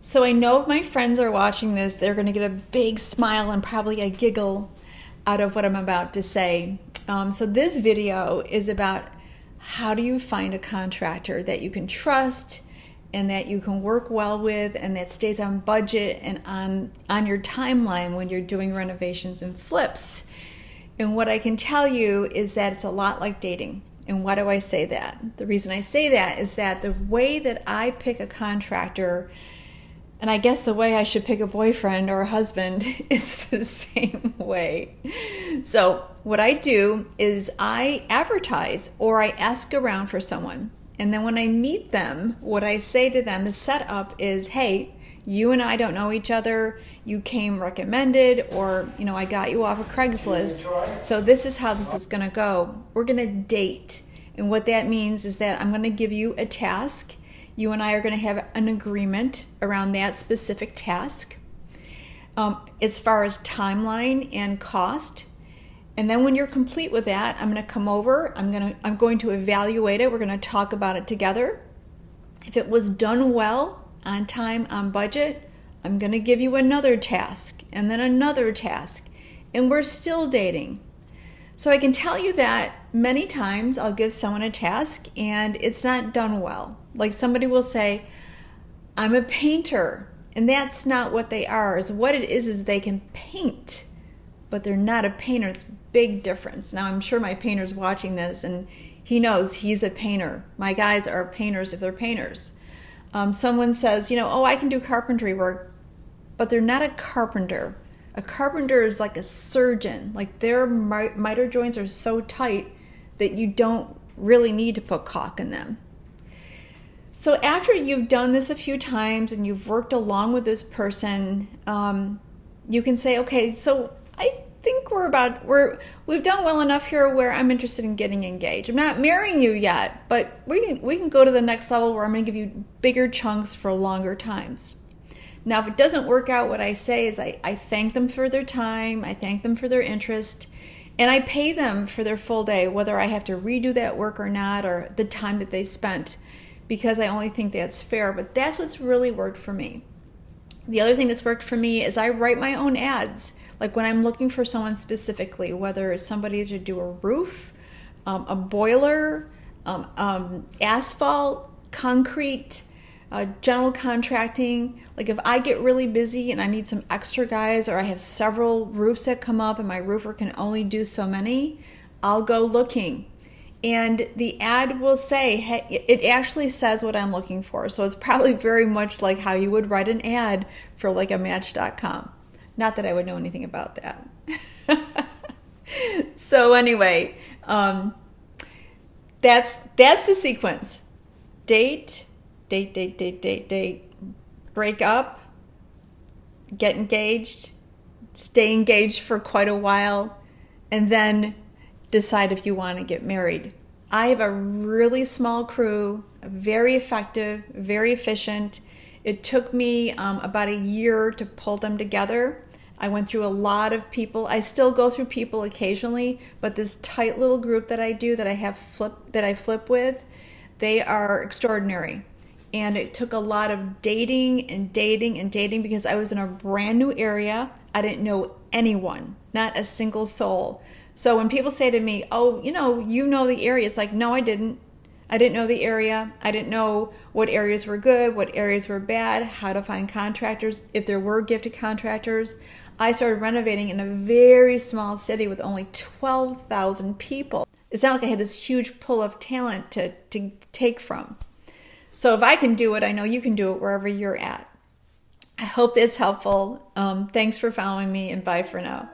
So I know if my friends are watching this, they're going to get a big smile and probably a giggle out of what I'm about to say. So this video is about how do you find a contractor that you can trust and that you can work well with and that stays on budget and on your timeline when you're doing renovations and flips. And what I can tell you is that it's a lot like dating. And why do I say that? The reason I say that is that the way that I pick a contractor, and I guess the way I should pick a boyfriend or a husband, is the same way. So what I do is I advertise or I ask around for someone. And then when I meet them, what I say to them, the setup is, hey, you and I don't know each other. You came recommended, or, I got you off of Craigslist. So this is how this is going to go. We're going to date. And what that means is that I'm going to give you a task. You and I are going to have an agreement around that specific task as far as timeline and cost. And then when you're complete with that, I'm going to come over. I'm going to evaluate it. We're going to talk about it together. If it was done well, on time, on budget, I'm going to give you another task and then another task. And we're still dating. So I can tell you that many times I'll give someone a task and it's not done well. Like somebody will say, I'm a painter. And that's not what they are. What it is they can paint, but they're not a painter. It's a big difference. Now I'm sure my painter's watching this and he knows he's a painter. My guys are painters if they're painters. Someone says, I can do carpentry work, but they're not a carpenter. A carpenter is like a surgeon. Like their miter joints are so tight that you don't really need to put caulk in them. So after you've done this a few times and you've worked along with this person, you can say, okay, so I think we've done well enough here where I'm interested in getting engaged. I'm not marrying you yet, but we can go to the next level where I'm going to give you bigger chunks for longer times. Now, if it doesn't work out, what I say is I thank them for their time, I thank them for their interest, and I pay them for their full day, whether I have to redo that work or not, or the time that they spent, because I only think that's fair. But that's what's really worked for me. The other thing that's worked for me is I write my own ads. Like when I'm looking for someone specifically, whether it's somebody to do a roof, a boiler, asphalt, concrete, general contracting. Like if I get really busy and I need some extra guys, or I have several roofs that come up and my roofer can only do so many, I'll go looking. And the ad will say, hey, it actually says what I'm looking for. So it's probably very much like how you would write an ad for like a Match.com. Not that I would know anything about that. So anyway, that's the sequence. Date, break up, get engaged, stay engaged for quite a while, and then decide if you want to get married. I have a really small crew, very effective, very efficient. It took me about a year to pull them together. I went through a lot of people. I still go through people occasionally, but this tight little group that I do, that I flip with, they are extraordinary. And it took a lot of dating because I was in a brand new area. I didn't know anyone, not a single soul. So when people say to me, oh, you know the area, it's like, no, I didn't. I didn't know the area. I didn't know what areas were good, what areas were bad, how to find contractors, if there were gifted contractors. I started renovating in a very small city with only 12,000 people. It's not like I had this huge pool of talent to take from. So if I can do it, I know you can do it wherever you're at. I hope that's helpful. Thanks for following me, and bye for now.